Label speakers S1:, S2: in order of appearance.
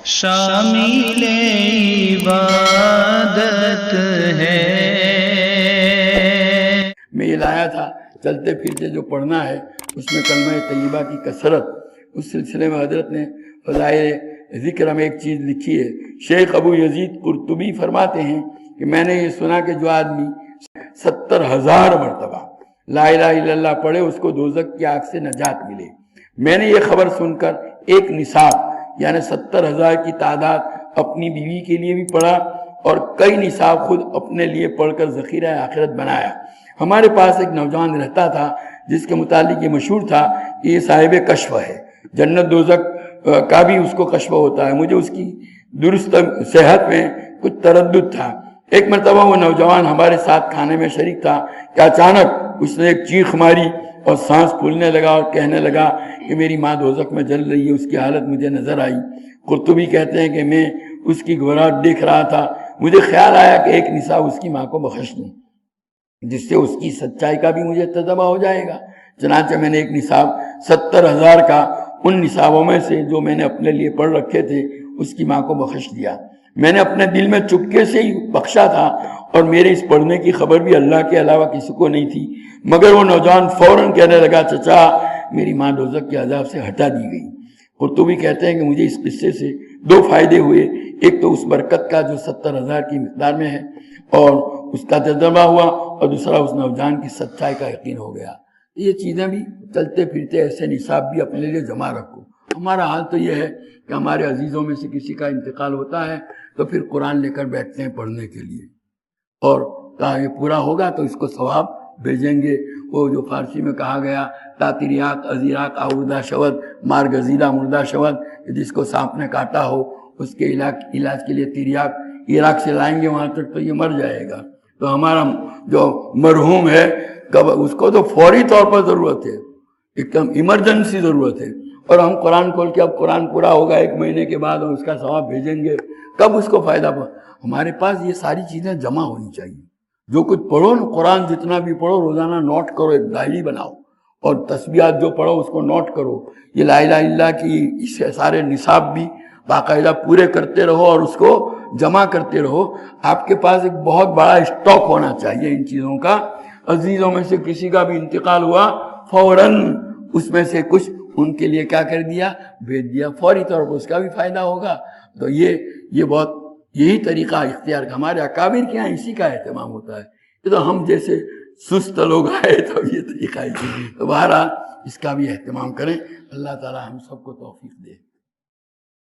S1: شامل عبادت ہے۔
S2: میں یہ لایا تھا چلتے پھرتے جو پڑھنا ہے اس میں کلمہ طیبہ کی کثرت۔ اس سلسلے میں حضرت نے فضائل ذکر میں ایک چیز لکھی ہے۔ شیخ ابو یزید قرطبی فرماتے ہیں کہ میں نے یہ سنا کہ جو آدمی 70,000 مرتبہ لا الہ الا اللہ پڑھے اس کو دوزخ کی آگ سے نجات ملے۔ میں نے یہ خبر سن کر ایک نصاب یعنی 70,000 کی تعداد اپنی بیوی کے لیے بھی پڑھا اور کئی نصاب خود اپنے لیے پڑھ کر ذخیرہ آخرت بنایا۔ ہمارے پاس ایک نوجوان رہتا تھا جس کے متعلق یہ مشہور تھا کہ یہ صاحب کشف ہے، جنت دوزخ کا بھی اس کو کشف ہوتا ہے۔ مجھے اس کی درست صحت میں کچھ تردد تھا۔ ایک مرتبہ وہ نوجوان ہمارے ساتھ کھانے میں شریک تھا کہ اچانک اس نے ایک چیخ ماری اور سانس پھولنے لگا اور کہنے لگا کہ میری ماں دوزخ میں جل رہی ہے، اس کی حالت مجھے نظر آئی۔ قرطبی کہتے ہیں کہ میں اس کی گھبراہٹ دیکھ رہا تھا، مجھے خیال آیا کہ ایک نصاب اس کی ماں کو بخش دوں جس سے اس کی سچائی کا بھی مجھے تجربہ ہو جائے گا۔ چنانچہ میں نے ایک نصاب 70,000 کا ان نصابوں میں سے جو میں نے اپنے لیے پڑھ رکھے تھے اس کی ماں کو بخش دیا۔ میں نے اپنے دل میں چپکے سے ہی بخشا تھا اور میرے اس پڑھنے کی خبر بھی اللہ کے علاوہ کسی کو نہیں تھی، مگر وہ نوجوان فوراً کہنے لگا چچا میری ماں دوزخ کے عذاب سے ہٹا دی گئی۔ قرطبی کہتے ہیں کہ مجھے اس قصے سے 2 فائدے ہوئے۔ ایک تو اس برکت کا جو 70,000 کی مقدار میں ہے اور اس کا تجربہ ہوا، اور دوسرا اس نوجوان کی سچائی کا یقین ہو گیا۔ یہ چیزیں بھی چلتے پھرتے ایسے نصاب بھی اپنے لیے جمع رکھو۔ ہمارا حال تو یہ ہے کہ ہمارے عزیزوں میں سے کسی کا انتقال ہوتا ہے تو پھر قرآن لے کر بیٹھتے ہیں پڑھنے کے لیے، اور کہا یہ پورا ہوگا تو اس کو ثواب بھیجیں گے۔ وہ جو فارسی میں کہا گیا تا تریاق ازیراق آوردہ شود مار گزیدہ مردہ شود، جس کو سانپ نے کاٹا ہو اس کے علاج کے لیے تریاق عراق سے لائیں گے وہاں تک تو یہ مر جائے گا۔ تو ہمارا جو مرحوم ہے اس کو تو فوری طور پر ضرورت ہے، ایک دم ایمرجنسی ضرورت ہے، اور ہم قرآن کھول کے اب قرآن پورا ہوگا 1 مہینے کے بعد اور اس کا ثواب بھیجیں گے، کب اس کو فائدہ پڑا؟ ہمارے پاس یہ ساری چیزیں جمع ہونی چاہیے۔ جو کچھ پڑھو نا، قرآن جتنا بھی پڑھو روزانہ نوٹ کرو، ایک ڈائری بناؤ، اور تسبیحات جو پڑھو اس کو نوٹ کرو۔ یہ لا الہ الا اللہ کی اس سارے نصاب بھی باقاعدہ پورے کرتے رہو اور اس کو جمع کرتے رہو۔ آپ کے پاس ایک بہت بڑا اسٹاک ہونا چاہیے ان چیزوں کا۔ عزیزوں میں سے کسی کا بھی انتقال ہوا فوراً اس میں سے کچھ ان کے لیے کیا کر دیا، بھیج دیا، فوری طور پر اس کا بھی فائدہ ہوگا۔ تو یہ بہت یہی طریقہ اختیار کا ہمارے اکابر کے یہاں اسی کا اہتمام ہوتا ہے۔ یہ تو ہم جیسے سست لوگ آئے تو یہ طریقہ ہے، تو بہرحال اس کا بھی اہتمام کریں۔ اللہ تعالی ہم سب کو توفیق دے۔